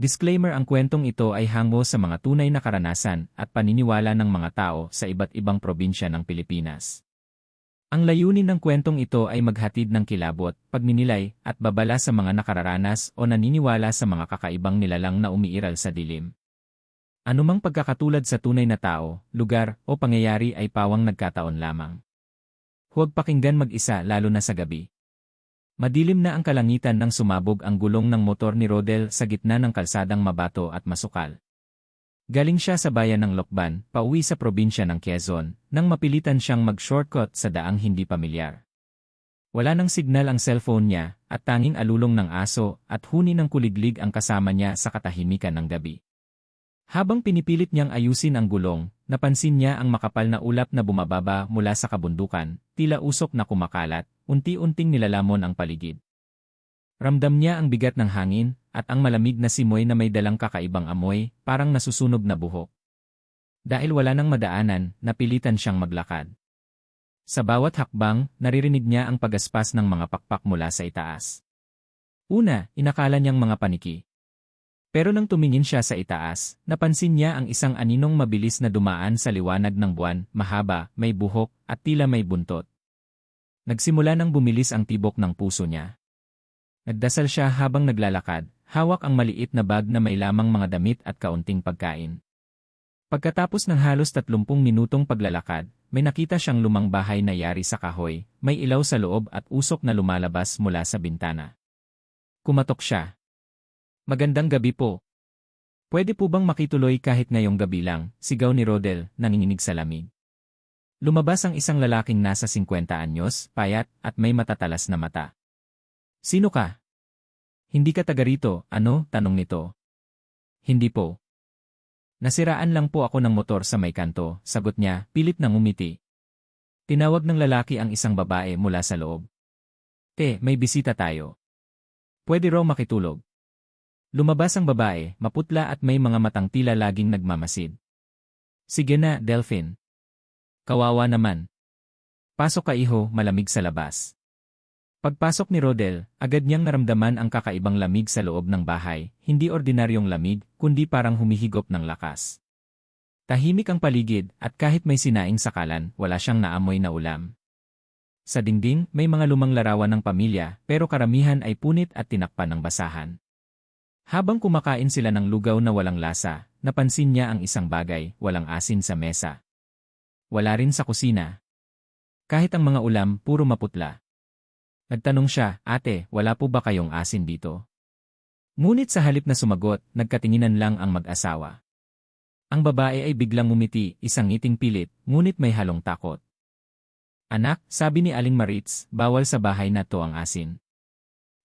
Disclaimer: ang kwentong ito ay hango sa mga tunay na karanasan at paniniwala ng mga tao sa iba't ibang probinsya ng Pilipinas. Ang layunin ng kwentong ito ay maghatid ng kilabot, pagninilay, at babala sa mga nakararanas o naniniwala sa mga kakaibang nilalang na umiiral sa dilim. Anumang pagkakatulad sa tunay na tao, lugar, o pangyayari ay pawang nagkataon lamang. Huwag pakinggan mag-isa lalo na sa gabi. Madilim na ang kalangitan nang sumabog ang gulong ng motor ni Rodel sa gitna ng kalsadang mabato at masukal. Galing siya sa bayan ng Lokban, pauwi sa probinsya ng Quezon, nang mapilitan siyang mag-shortcut sa daang hindi pamilyar. Wala nang signal ang cellphone niya, at tanging alulong ng aso at huni ng kuliglig ang kasama niya sa katahimikan ng gabi. Habang pinipilit niyang ayusin ang gulong, napansin niya ang makapal na ulap na bumababa mula sa kabundukan, tila usok na kumakalat, unti-unting nilalamon ang paligid. Ramdam niya ang bigat ng hangin, at ang malamig na simoy na may dalang kakaibang amoy, parang nasusunog na buhok. Dahil wala nang madaanan, napilitan siyang maglakad. Sa bawat hakbang, naririnig niya ang pagaspas ng mga pakpak mula sa itaas. Una, inakala niyang mga paniki. Pero nang tumingin siya sa itaas, napansin niya ang isang aninong mabilis na dumaan sa liwanag ng buwan, mahaba, may buhok, at tila may buntot. Nagsimula nang bumilis ang tibok ng puso niya. Nagdasal siya habang naglalakad, hawak ang maliit na bag na may lamang mga damit at kaunting pagkain. Pagkatapos ng halos 30 minutong paglalakad, may nakita siyang lumang bahay na yari sa kahoy, may ilaw sa loob at usok na lumalabas mula sa bintana. Kumatok siya. Magandang gabi po. Pwede po bang makituloy kahit ngayong gabi lang, sigaw ni Rodel, nanginginig sa lamig. Lumabas ang isang lalaking nasa 50 anyos, payat, at may matatalas na mata. Sino ka? Hindi ka taga rito, ano? Tanong nito. Hindi po. Nasiraan lang po ako ng motor sa may kanto, sagot niya, pilit na ngumiti. Tinawag ng lalaki ang isang babae mula sa loob. May bisita tayo. Pwede raw makitulog. Lumabas ang babae, maputla at may mga matang tila laging nagmamasid. Sige na, Delphine. Kawawa naman. Pasok ka iho, malamig sa labas. Pagpasok ni Rodel, agad niyang naramdaman ang kakaibang lamig sa loob ng bahay, hindi ordinaryong lamig, kundi parang humihigop ng lakas. Tahimik ang paligid, at kahit may sinaing sakalan, wala siyang naamoy na ulam. Sa dingding, may mga lumang larawan ng pamilya, pero karamihan ay punit at tinakpan ng basahan. Habang kumakain sila ng lugaw na walang lasa, napansin niya ang isang bagay, walang asin sa mesa. Wala rin sa kusina. Kahit ang mga ulam, puro maputla. Nagtanong siya, ate, wala po ba kayong asin dito? Ngunit sa halip na sumagot, nagkatinginan lang ang mag-asawa. Ang babae ay biglang ngumiti, isang ngiting pilit, ngunit may halong takot. Anak, sabi ni Aling Maritz, bawal sa bahay na to ang asin.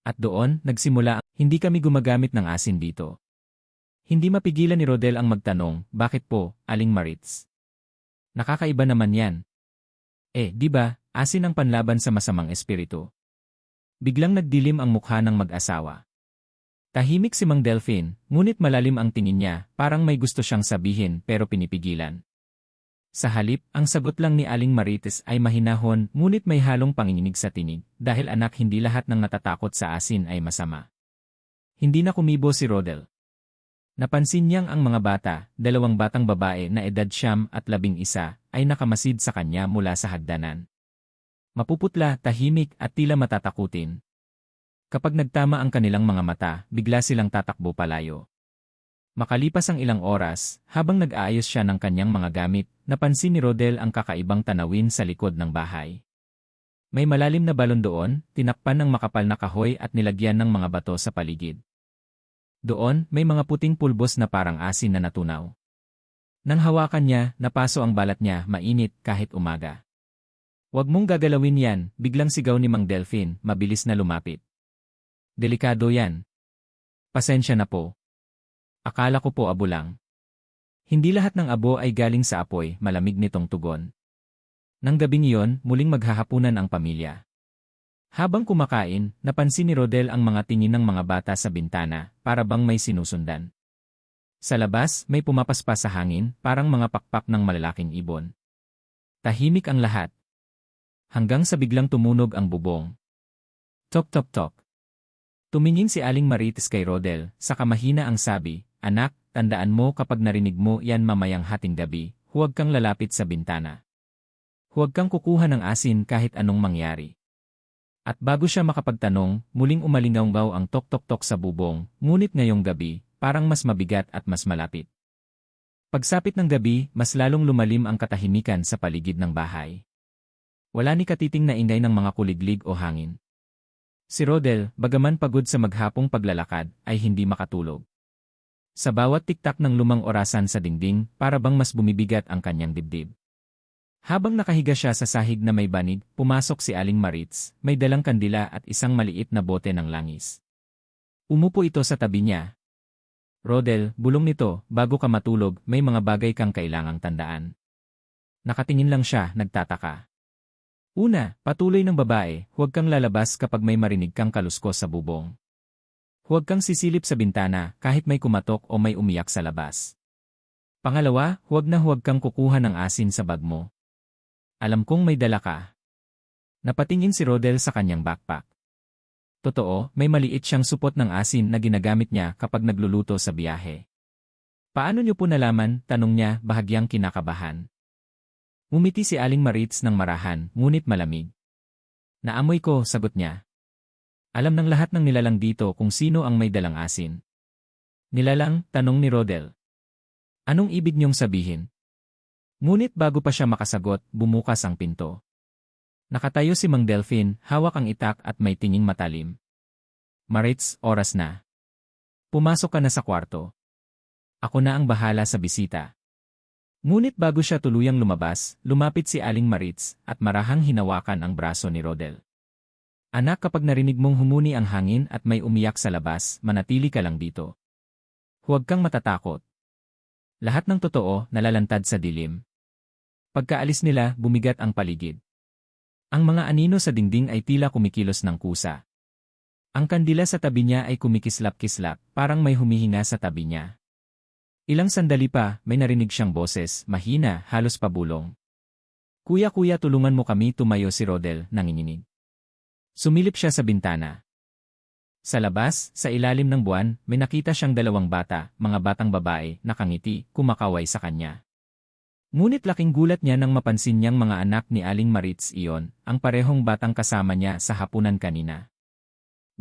At doon, nagsimula, hindi kami gumagamit ng asin dito. Hindi mapigilan ni Rodel ang magtanong, bakit po, Aling Maritz? Nakakaiba naman yan. Di ba, asin ang panlaban sa masamang espiritu. Biglang nagdilim ang mukha ng mag-asawa. Tahimik si Mang Delphine, ngunit malalim ang tingin niya, parang may gusto siyang sabihin pero pinipigilan. Sa halip, ang sagot lang ni Aling Marites ay mahinahon, ngunit may halong panginginig sa tinig, dahil anak hindi lahat ng natatakot sa asin ay masama. Hindi na kumibo si Rodel. Napansin niyang ang mga bata, 2 batang babae na edad 9 at 11, ay nakamasid sa kanya mula sa hagdanan. Mapuputla, tahimik at tila matatakutin. Kapag nagtama ang kanilang mga mata, bigla silang tatakbo palayo. Makalipas ang ilang oras, habang nag-aayos siya ng kanyang mga gamit, napansin ni Rodel ang kakaibang tanawin sa likod ng bahay. May malalim na balon doon, tinakpan ng makapal na kahoy at nilagyan ng mga bato sa paligid. Doon, may mga puting pulbos na parang asin na natunaw. Nang hawakan niya, napaso ang balat niya, mainit kahit umaga. Huwag mong gagalawin yan, biglang sigaw ni Mang Delphine, mabilis na lumapit. Delikado yan. Pasensya na po. Akala ko po abo lang. Hindi lahat ng abo ay galing sa apoy, malamig nitong tugon. Nang gabing iyon, muling maghahapunan ang pamilya. Habang kumakain, napansin ni Rodel ang mga tingin ng mga bata sa bintana, para bang may sinusundan. Sa labas, may pumapaspas sa hangin, parang mga pakpak ng malalaking ibon. Tahimik ang lahat. Hanggang sa biglang tumunog ang bubong. Tok tok tok. Tumingin si Aling Marites kay Rodel, saka mahina ang sabi, "Anak, tandaan mo kapag narinig mo yan mamayang hating gabi, huwag kang lalapit sa bintana. Huwag kang kukuha ng asin kahit anong mangyari." At bago siya makapagtanong, muling umalingaw ang tok-tok-tok sa bubong, ngunit ngayong gabi, parang mas mabigat at mas malapit. Pagsapit ng gabi, mas lalong lumalim ang katahimikan sa paligid ng bahay. Wala ni katiting na ingay ng mga kuliglig o hangin. Si Rodel, bagaman pagod sa maghapong paglalakad, ay hindi makatulog. Sa bawat tiktak ng lumang orasan sa dingding, para bang mas bumibigat ang kanyang dibdib. Habang nakahiga siya sa sahig na may banig, pumasok si Aling Marites, may dalang kandila at isang maliit na bote ng langis. Umupo ito sa tabi niya. "Rodel, bulong nito, bago ka matulog, may mga bagay kang kailangang tandaan." Nakatingin lang siya, nagtataka. Una, patuloy ng babae, huwag kang lalabas kapag may marinig kang kaluskos sa bubong. Huwag kang sisilip sa bintana kahit may kumatok o may umiyak sa labas. Pangalawa, huwag kang kukuha ng asin sa bag mo. Alam kong may dala ka. Napatingin si Rodel sa kanyang backpack. Totoo, may maliit siyang supot ng asin na ginagamit niya kapag nagluluto sa biyahe. "Paano niyo po nalaman?" tanong niya, bahagyang kinakabahan. Umiti si Aling Marites ng marahan, ngunit malamig. "Naamoy ko," sagot niya. Alam ng lahat ng nilalang dito kung sino ang may dalang asin. "Nilalang?" tanong ni Rodel. "Anong ibig niyong sabihin?" Ngunit bago pa siya makasagot, bumukas ang pinto. Nakatayo si Mang Delphine, hawak ang itak at may tinging matalim. "Marites, oras na. Pumasok ka na sa kwarto. Ako na ang bahala sa bisita." Ngunit bago siya tuluyang lumabas, lumapit si Aling Marites at marahang hinawakan ang braso ni Rodel. "Anak, kapag narinig mong humuni ang hangin at may umiyak sa labas, manatili ka lang dito. Huwag kang matatakot. Lahat ng totoo nalalantad sa dilim." Pagkaalis nila, bumigat ang paligid. Ang mga anino sa dingding ay tila kumikilos ng kusa. Ang kandila sa tabi niya ay kumikislap-kislap, parang may humihinga sa tabi niya. Ilang sandali pa, may narinig siyang boses, mahina, halos pabulong. "Kuya, tulungan mo kami." Tumayo si Rodel, nanginginig. Sumilip siya sa bintana. Sa labas, sa ilalim ng buwan, may nakita siyang dalawang bata, mga batang babae, nakangiti, kumakaway sa kanya. Ngunit laking gulat niya nang mapansin niyang mga anak ni Aling Marites iyon, ang parehong batang kasama niya sa hapunan kanina.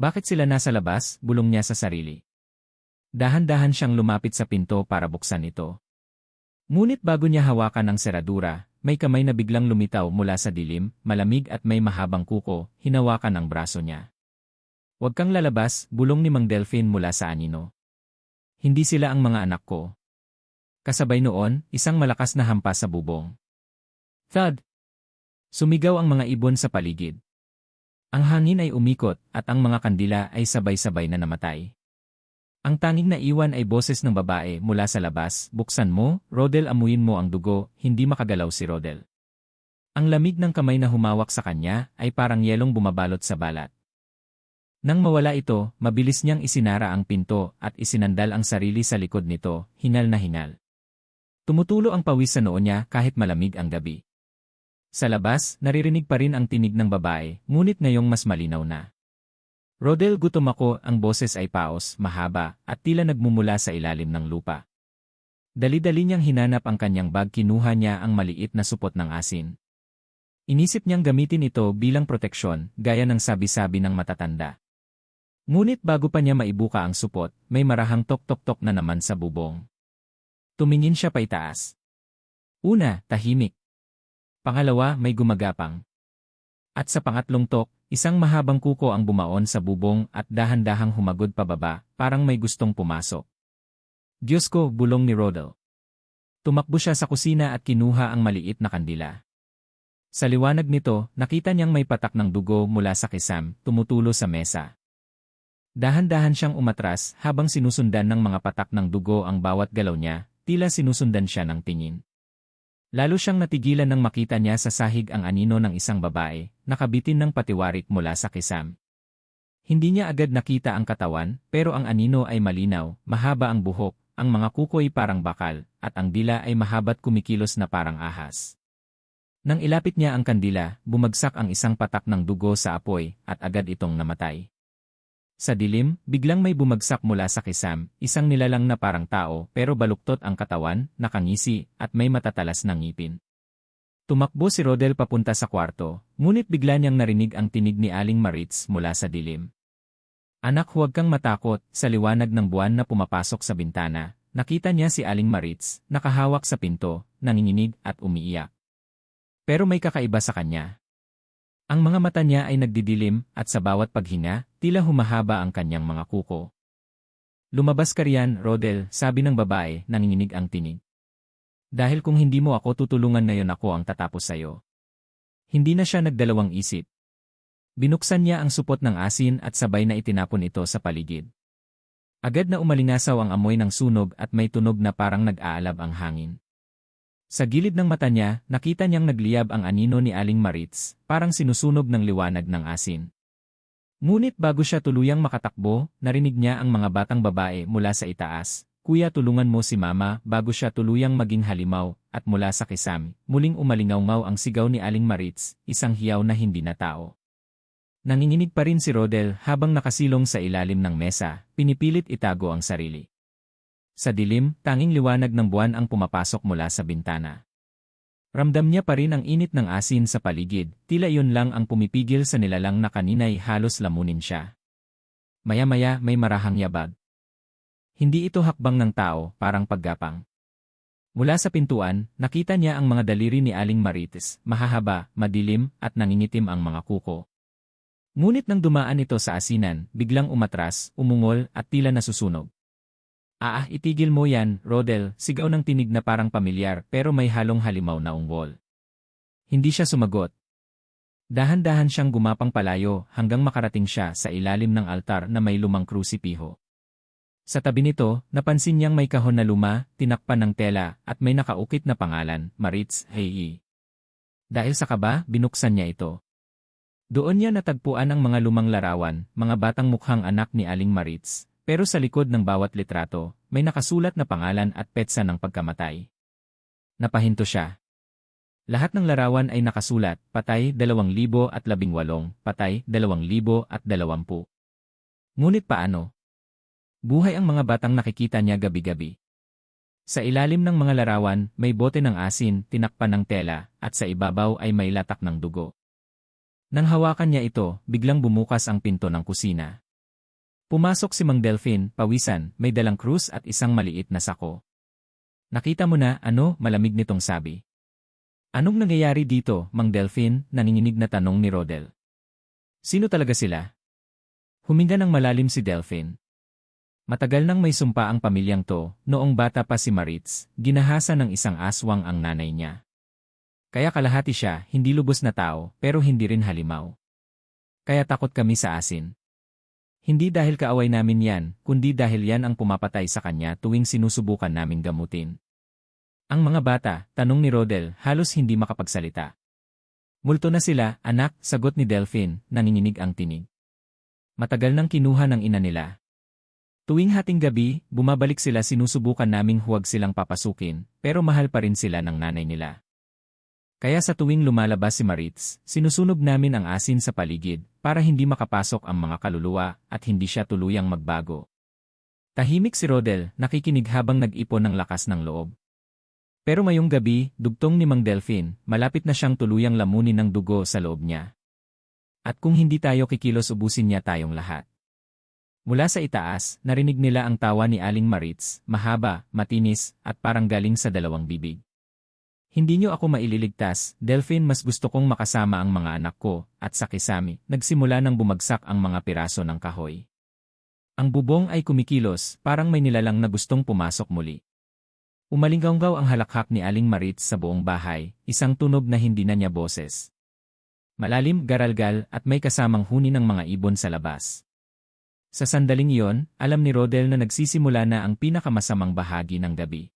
"Bakit sila nasa labas?" bulong niya sa sarili. Dahan-dahan siyang lumapit sa pinto para buksan ito. Ngunit bago niya hawakan ang seradura, may kamay na biglang lumitaw mula sa dilim, malamig at may mahabang kuko, hinawakan ang braso niya. "Huwag kang lalabas," bulong ni Mang Delphine mula sa anino. "Hindi sila ang mga anak ko." Kasabay noon, isang malakas na hampas sa bubong. Thud! Sumigaw ang mga ibon sa paligid. Ang hangin ay umikot at ang mga kandila ay sabay-sabay na namatay. Ang tanging na iwan ay boses ng babae mula sa labas, "Buksan mo, Rodel, amuyin mo ang dugo." Hindi makagalaw si Rodel. Ang lamig ng kamay na humawak sa kanya ay parang yelong bumabalot sa balat. Nang mawala ito, mabilis niyang isinara ang pinto at isinandal ang sarili sa likod nito, hingal na hingal. Tumutulo ang pawis sa noo niya kahit malamig ang gabi. Sa labas, naririnig pa rin ang tinig ng babae, ngunit ngayong mas malinaw na. "Rodel, gutom ako." Ang boses ay paos, mahaba, at tila nagmumula sa ilalim ng lupa. Dali-dali niyang hinanap ang kanyang bag, kinuha niya ang maliit na supot ng asin. Inisip niyang gamitin ito bilang proteksyon, gaya ng sabi-sabi ng matatanda. Ngunit bago pa niya maibuka ang supot, may marahang tok-tok-tok na naman sa bubong. Tumingin siya paitaas. Una, tahimik. Pangalawa, may gumagapang. At sa pangatlong tok, isang mahabang kuko ang bumaon sa bubong at dahan-dahang humagod pababa, parang may gustong pumasok. "Diyos ko," bulong ni Rodel. Tumakbo siya sa kusina at kinuha ang maliit na kandila. Sa liwanag nito, nakita niyang may patak ng dugo mula sa kisam, tumutulo sa mesa. Dahan-dahan siyang umatras habang sinusundan ng mga patak ng dugo ang bawat galaw niya, tila sinusundan siya ng tingin. Lalo siyang natigilan nang makita niya sa sahig ang anino ng isang babae, nakabitin ng patiwarik mula sa kisam. Hindi niya agad nakita ang katawan, pero ang anino ay malinaw, mahaba ang buhok, ang mga kuko'y parang bakal, at ang dila ay mahaba't kumikilos na parang ahas. Nang ilapit niya ang kandila, bumagsak ang isang patak ng dugo sa apoy, at agad itong namatay. Sa dilim, biglang may bumagsak mula sa kisam, isang nilalang na parang tao pero baluktot ang katawan, nakangisi, at may matatalas na ngipin. Tumakbo si Rodel papunta sa kwarto, ngunit bigla niyang narinig ang tinig ni Aling Maritz mula sa dilim. Anak, huwag kang matakot, sa liwanag ng buwan na pumapasok sa bintana, nakita niya si Aling Maritz, nakahawak sa pinto, nanginginig at umiiyak. Pero may kakaiba sa kanya. Ang mga mata niya ay nagdidilim at sa bawat paghinga, tila humahaba ang kanyang mga kuko. Lumabas ka riyan, Rodel, sabi ng babae, nanginginig ang tinig. Dahil kung hindi mo ako tutulungan ngayon ako ang tatapos sayo. Hindi na siya nagdalawang isip. Binuksan niya ang supot ng asin at sabay na itinapon ito sa paligid. Agad na umalingasaw ang amoy ng sunog at may tunog na parang nag-aalab ang hangin. Sa gilid ng mata niya, nakita niyang nagliyab ang anino ni Aling Maritz, parang sinusunog ng liwanag ng asin. Ngunit bago siya tuluyang makatakbo, narinig niya ang mga batang babae mula sa itaas, "Kuya, tulungan mo si Mama," bago siya tuluyang maging halimaw, at mula sa kisam, muling umalingaw-ngaw ang sigaw ni Aling Maritz, isang hiyaw na hindi na tao. Nanginginig pa rin si Rodel habang nakasilong sa ilalim ng mesa, pinipilit itago ang sarili. Sa dilim, tanging liwanag ng buwan ang pumapasok mula sa bintana. Ramdam niya pa rin ang init ng asin sa paligid, tila iyon lang ang pumipigil sa nilalang na kanina'y halos lamunin siya. Maya-maya may marahang yabag. Hindi ito hakbang ng tao, parang paggapang. Mula sa pintuan, nakita niya ang mga daliri ni Aling Maritz, mahahaba, madilim, at nangingitim ang mga kuko. Ngunit nang dumaan ito sa asinan, biglang umatras, umungol, at tila nasusunog. Itigil mo yan, Rodel, sigaw ng tinig na parang pamilyar pero may halong halimaw na ungol. Hindi siya sumagot. Dahan-dahan siyang gumapang palayo hanggang makarating siya sa ilalim ng altar na may lumang krusipiho. Sa tabi nito, napansin niyang may kahon na luma, tinakpan ng tela, at may nakaukit na pangalan, Maritz, Hei. Dahil sa kaba, binuksan niya ito. Doon niya natagpuan ang mga lumang larawan, mga batang mukhang anak ni Aling Maritz. Pero sa likod ng bawat litrato, may nakasulat na pangalan at petsa ng pagkamatay. Napahinto siya. Lahat ng larawan ay nakasulat, patay 2018, patay 2020. Ngunit paano? Buhay ang mga batang nakikita niya gabi-gabi. Sa ilalim ng mga larawan, may bote ng asin, tinakpan ng tela, at sa ibabaw ay may latak ng dugo. Nang hawakan niya ito, biglang bumukas ang pinto ng kusina. Pumasok si Mang Delphine, pawisan, may dalang krus at isang maliit na sako. "Nakita mo na, ano?" malamig nitong sabi. "Anong nangyayari dito, Mang Delphine?" nanginginig na tanong ni Rodel. "Sino talaga sila?" Huminga ng malalim si Delphine. Matagal nang may sumpa ang pamilyang to, noong bata pa si Maritz, ginahasa ng isang aswang ang nanay niya. Kaya kalahati siya, hindi lubos na tao, pero hindi rin halimaw. Kaya takot kami sa asin. Hindi dahil kaaway namin yan, kundi dahil yan ang pumapatay sa kanya tuwing sinusubukan naming gamutin. Ang mga bata, tanong ni Rodel, halos hindi makapagsalita. "Multo na sila, anak," sagot ni Delphine, nanginginig ang tinig. Matagal nang kinuha ng ina nila. Tuwing hating gabi, bumabalik sila, sinusubukan naming huwag silang papasukin, pero mahal pa rin sila ng nanay nila. Kaya sa tuwing lumalabas si Maritz, sinusunog namin ang asin sa paligid para hindi makapasok ang mga kaluluwa at hindi siya tuluyang magbago. Tahimik si Rodel, nakikinig habang nag-ipon ng lakas ng loob. Pero ngayong gabi, dugtong ni Mang Delphine, malapit na siyang tuluyang lamunin ng dugo sa loob niya. At kung hindi tayo kikilos, ubusin niya tayong lahat. Mula sa itaas, narinig nila ang tawa ni Aling Maritz, mahaba, matinis, at parang galing sa dalawang bibig. "Hindi niyo ako maililigtas, Delphine, mas gusto kong makasama ang mga anak ko," at sa kisami, nagsimula nang bumagsak ang mga piraso ng kahoy. Ang bubong ay kumikilos, parang may nilalang na gustong pumasok muli. Umalinggaw ang halakhak ni Aling Maritz sa buong bahay, isang tunog na hindi na niya boses. Malalim, garalgal, at may kasamang huni ng mga ibon sa labas. Sa sandaling iyon, alam ni Rodel na nagsisimula na ang pinakamasamang bahagi ng gabi.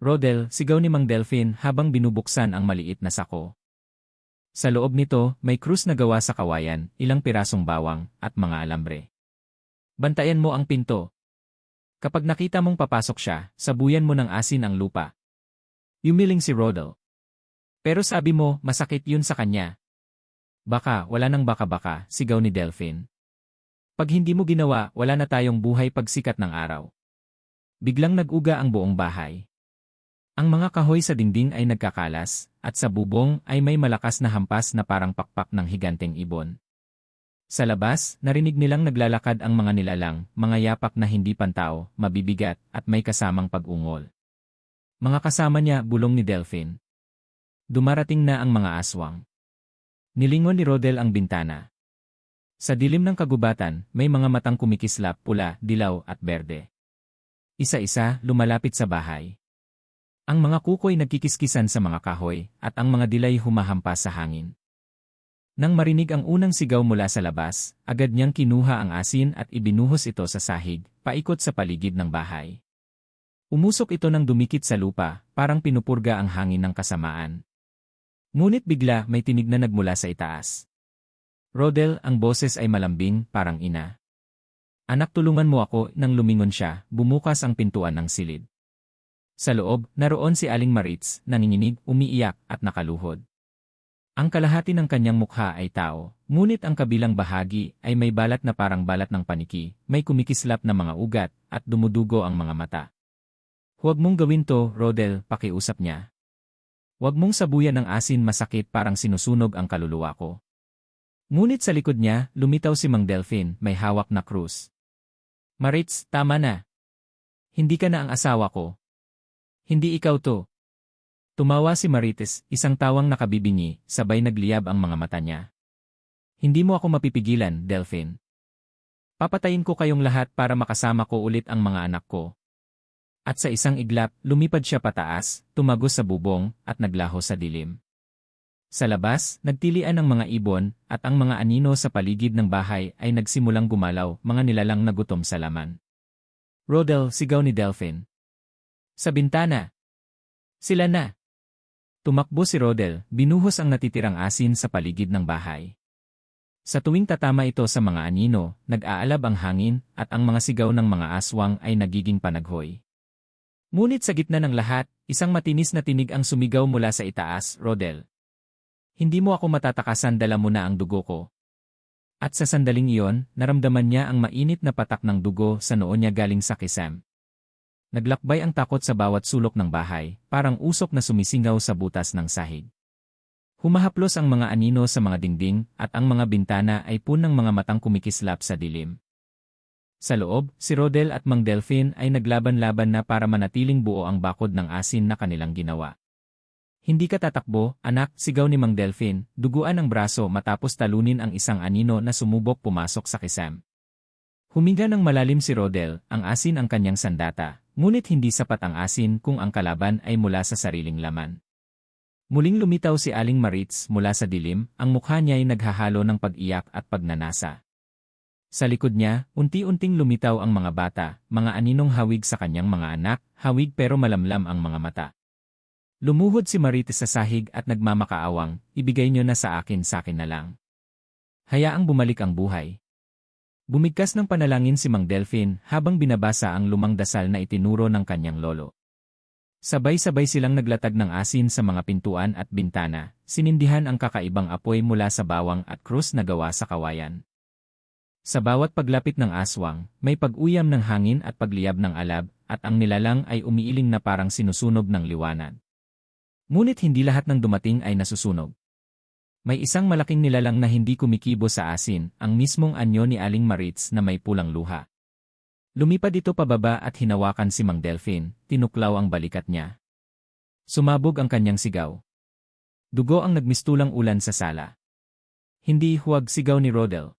"Rodel," sigaw ni Mang Delphine habang binubuksan ang maliit na sako. Sa loob nito, may krus na gawa sa kawayan, ilang pirasong bawang, at mga alambre. "Bantayan mo ang pinto. Kapag nakita mong papasok siya, sabuyan mo ng asin ang lupa." Yumiling si Rodel. "Pero sabi mo, masakit yun sa kanya." "Baka, wala nang baka-baka," sigaw ni Delphine. Pag hindi mo ginawa, wala na tayong buhay pagsikat ng araw. Biglang nag-uga ang buong bahay. Ang mga kahoy sa dingding ay nagkakalas, at sa bubong ay may malakas na hampas na parang pakpak ng higanteng ibon. Sa labas, narinig nilang naglalakad ang mga nilalang, mga yapak na hindi pantao, mabibigat, at may kasamang pag-ungol. Mga kasama niya, bulong ni Delphine. Dumarating na ang mga aswang. Nilingon ni Rodel ang bintana. Sa dilim ng kagubatan, may mga matang kumikislap, pula, dilaw at berde. Isa-isa, lumalapit sa bahay. Ang mga kukoy nagkikiskisan sa mga kahoy, at ang mga dilay humahampas sa hangin. Nang marinig ang unang sigaw mula sa labas, agad niyang kinuha ang asin at ibinuhos ito sa sahig, paikot sa paligid ng bahay. Umusok ito ng dumikit sa lupa, parang pinupurga ang hangin ng kasamaan. Ngunit bigla may tinig na nagmula sa itaas. Rodel, ang boses ay malambing, parang ina. Anak, tulungan mo ako. Nang lumingon siya, bumukas ang pintuan ng silid. Sa loob, naroon si Aling Maritz, nanginginig, umiiyak, at nakaluhod. Ang kalahati ng kanyang mukha ay tao, ngunit ang kabilang bahagi ay may balat na parang balat ng paniki, may kumikislap na mga ugat, at dumudugo ang mga mata. Huwag mong gawin to, Rodel, pakiusap niya. Huwag mong sabuyan ng asin, masakit, parang sinusunog ang kaluluwa ko. Ngunit sa likod niya, lumitaw si Mang Delphine, may hawak na krus. Maritz, tama na. Hindi ka na ang asawa ko. Hindi ikaw to. Tumawa si Marites, isang tawang nakabibingi, sabay nagliyab ang mga mata niya. Hindi mo ako mapipigilan, Delphine. Papatayin ko kayong lahat para makasama ko ulit ang mga anak ko. At sa isang iglap, lumipad siya pataas, tumagos sa bubong, at naglaho sa dilim. Sa labas, nagtilian ang mga ibon, at ang mga anino sa paligid ng bahay ay nagsimulang gumalaw, mga nilalang na gutom sa laman. Rodel, sigaw ni Delphine. Sa bintana. Sila na. Tumakbo si Rodel, binuhos ang natitirang asin sa paligid ng bahay. Sa tuwing tatama ito sa mga anino, nag-aalab ang hangin, at ang mga sigaw ng mga aswang ay nagiging panaghoy. Ngunit sa gitna ng lahat, isang matinis na tinig ang sumigaw mula sa itaas, Rodel. Hindi mo ako matatakasan, dala mo na ang dugo ko. At sa sandaling iyon, naramdaman niya ang mainit na patak ng dugo sa noo niya galing sa kisam. Naglakbay ang takot sa bawat sulok ng bahay, parang usok na sumisingaw sa butas ng sahig. Humahaplos ang mga anino sa mga dingding, at ang mga bintana ay punang mga matang kumikislap sa dilim. Sa loob, si Rodel at Mang Delphine ay naglaban-laban na para manatiling buo ang bakod ng asin na kanilang ginawa. Hindi ka tatakbo, anak, sigaw ni Mang Delphine, duguan ang braso matapos talunin ang isang anino na sumubok pumasok sa kisam. Huminga ng malalim si Rodel, ang asin ang kanyang sandata, ngunit hindi sapat ang asin kung ang kalaban ay mula sa sariling laman. Muling lumitaw si Aling Maritz mula sa dilim, ang mukha niya ay naghahalo ng pag-iyak at pagnanasa. Sa likod niya, unti-unting lumitaw ang mga bata, mga aninong hawig sa kanyang mga anak, hawig pero malamlam ang mga mata. Lumuhod si Marites sa sahig at nagmamakaawang, ibigay niyo na sa akin na lang. Hayaang bumalik ang buhay. Bumigkas ng panalangin si Mang Delphine habang binabasa ang lumang dasal na itinuro ng kanyang lolo. Sabay-sabay silang naglatag ng asin sa mga pintuan at bintana, sinindihan ang kakaibang apoy mula sa bawang at krus na gawa sa kawayan. Sa bawat paglapit ng aswang, may pag-uyam ng hangin at pagliyab ng alab, at ang nilalang ay umiiling na parang sinusunog ng liwanag. Ngunit hindi lahat ng dumating ay nasusunog. May isang malaking nilalang na hindi kumikibo sa asin, ang mismong anyo ni Aling Maritz na may pulang luha. Lumipad ito pababa at hinawakan si Mang Delphine, tinuklaw ang balikat niya. Sumabog ang kanyang sigaw. Dugo ang nagmistulang ulan sa sala. Hindi, huwag, sigaw ni Rodel.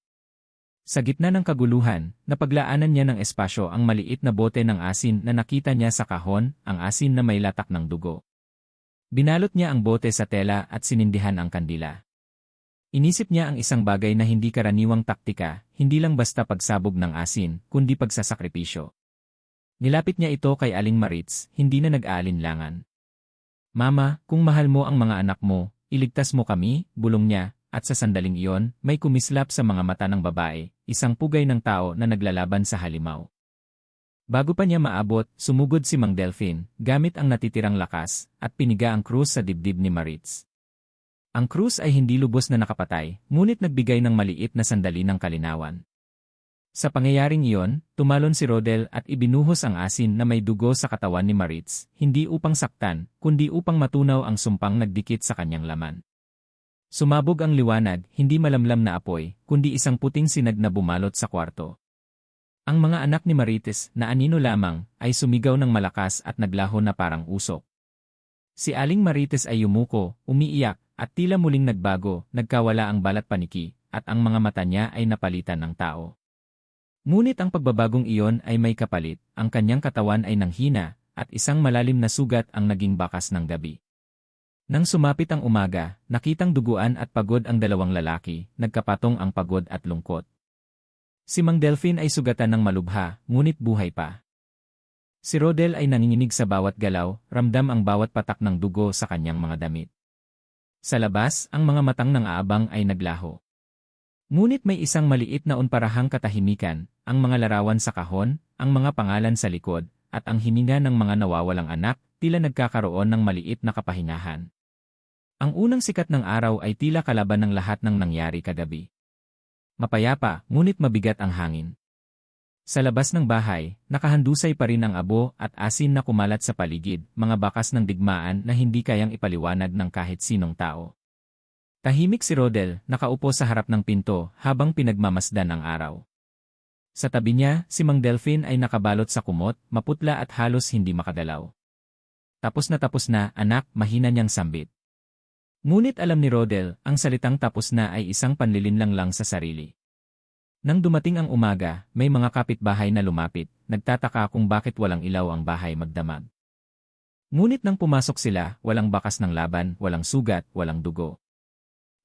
Sa gitna ng kaguluhan, napaglaanan niya ng espasyo ang maliit na bote ng asin na nakita niya sa kahon, ang asin na may latak ng dugo. Binalot niya ang bote sa tela at sinindihan ang kandila. Inisip niya ang isang bagay na hindi karaniwang taktika, hindi lang basta pagsabog ng asin, kundi pagsasakripisyo. Nilapit niya ito kay Aling Maritz, hindi na nag-aalinlangan. Mama, kung mahal mo ang mga anak mo, iligtas mo kami, bulong niya, at sa sandaling iyon, may kumislap sa mga mata ng babae, isang pugay ng tao na naglalaban sa halimaw. Bago pa niya maabot, sumugod si Mang Delphine, gamit ang natitirang lakas, at piniga ang krus sa dibdib ni Maritz. Ang krus ay hindi lubos na nakapatay, ngunit nagbigay ng maliit na sandali ng kalinawan. Sa pangyayaring iyon, tumalon si Rodel at ibinuhos ang asin na may dugo sa katawan ni Maritz, hindi upang saktan, kundi upang matunaw ang sumpang nagdikit sa kanyang laman. Sumabog ang liwanag, hindi malamlam na apoy, kundi isang puting sinag na bumalot sa kwarto. Ang mga anak ni Maritz na anino lamang ay sumigaw ng malakas at naglaho na parang usok. Si Aling Maritz ay yumuko, umiiyak, at tila muling nagbago, nagkawala ang balat paniki, at ang mga mata niya ay napalitan ng tao. Ngunit ang pagbabagong iyon ay may kapalit, ang kanyang katawan ay nanghina, at isang malalim na sugat ang naging bakas ng gabi. Nang sumapit ang umaga, nakitang duguan at pagod ang dalawang lalaki, nagkapatong ang pagod at lungkot. Si Mang Delphine ay sugatan ng malubha, ngunit buhay pa. Si Rodel ay nanginginig sa bawat galaw, ramdam ang bawat patak ng dugo sa kanyang mga damit. Sa labas, ang mga matang ng aabang ay naglaho. Ngunit may isang maliit na unparahang katahimikan, ang mga larawan sa kahon, ang mga pangalan sa likod, at ang hininga ng mga nawawalang anak, tila nagkakaroon ng maliit na kapahingahan. Ang unang sikat ng araw ay tila kalaban ng lahat ng nangyari kagabi. Mapayapa, ngunit mabigat ang hangin. Sa labas ng bahay, nakahandusay pa rin ang abo at asin na kumalat sa paligid, mga bakas ng digmaan na hindi kayang ipaliwanag ng kahit sinong tao. Tahimik si Rodel, nakaupo sa harap ng pinto habang pinagmamasdan ang araw. Sa tabi niya, si Mang Delphine ay nakabalot sa kumot, maputla at halos hindi makagalaw. Tapos na, anak, mahina niyang sambit. Ngunit alam ni Rodel, ang salitang tapos na ay isang panlilinlang lang sa sarili. Nang dumating ang umaga, may mga kapitbahay na lumapit, nagtataka kung bakit walang ilaw ang bahay magdamag. Ngunit nang pumasok sila, walang bakas ng laban, walang sugat, walang dugo.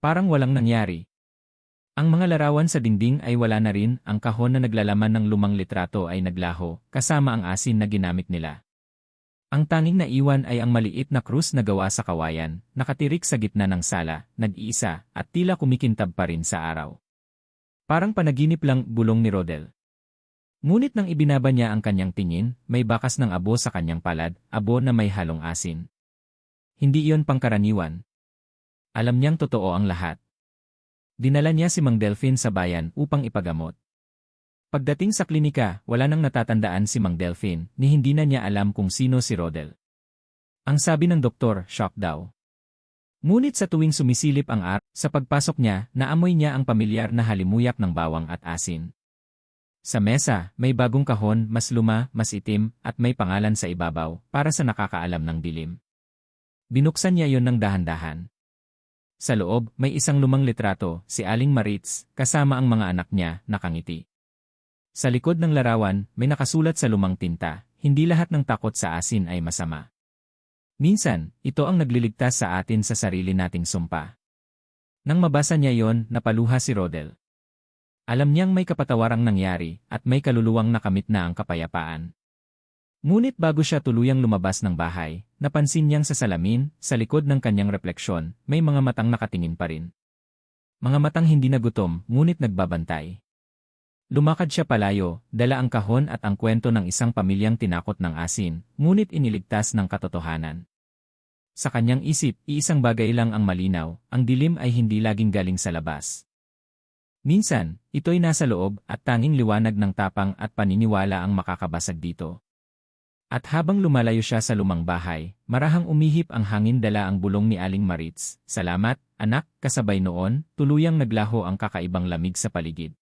Parang walang nangyari. Ang mga larawan sa dingding ay wala na rin, ang kahon na naglalaman ng lumang litrato ay naglaho, kasama ang asin na ginamit nila. Ang tanging naiwan ay ang maliit na krus na gawa sa kawayan, nakatirik sa gitna ng sala, nag-iisa, at tila kumikintab pa rin sa araw. Parang panaginip lang, bulong ni Rodel. Ngunit nang ibinaba niya ang kanyang tingin, may bakas ng abo sa kanyang palad, abo na may halong asin. Hindi iyon pangkaraniwan. Alam niyang totoo ang lahat. Dinala niya si Mang Delphine sa bayan upang ipagamot. Pagdating sa klinika, wala nang natatandaan si Mang Delphine, ni hindi na niya alam kung sino si Rodel. Ang sabi ng doktor, shock daw. Ngunit sa tuwing sumisilip ang araw, sa pagpasok niya, naamoy niya ang pamilyar na halimuyak ng bawang at asin. Sa mesa, may bagong kahon, mas luma, mas itim, at may pangalan sa ibabaw, para sa nakakaalam ng dilim. Binuksan niya yon ng dahan-dahan. Sa loob, may isang lumang litrato, si Aling Maritz, kasama ang mga anak niya, nakangiti. Sa likod ng larawan, may nakasulat sa lumang tinta, hindi lahat ng takot sa asin ay masama. Minsan, ito ang nagliligtas sa atin sa sarili nating sumpa. Nang mabasa niya yon, napaluha si Rodel. Alam niyang may kapatawarang nangyari, at may kaluluwang nakamit na ang kapayapaan. Ngunit bago siya tuluyang lumabas ng bahay, napansin niyang sa salamin, sa likod ng kanyang refleksyon, may mga matang nakatingin pa rin. Mga matang hindi nagutom, ngunit nagbabantay. Lumakad siya palayo, dala ang kahon at ang kwento ng isang pamilyang tinakot ng asin, ngunit iniligtas ng katotohanan. Sa kanyang isip, iisang bagay lang ang malinaw, ang dilim ay hindi laging galing sa labas. Minsan, ito'y nasa loob at tanging liwanag ng tapang at paniniwala ang makakabasag dito. At habang lumalayo siya sa lumang bahay, marahang umihip ang hangin dala ang bulong ni Aling Maritz. Salamat, anak, kasabay noon, tuluyang naglaho ang kakaibang lamig sa paligid.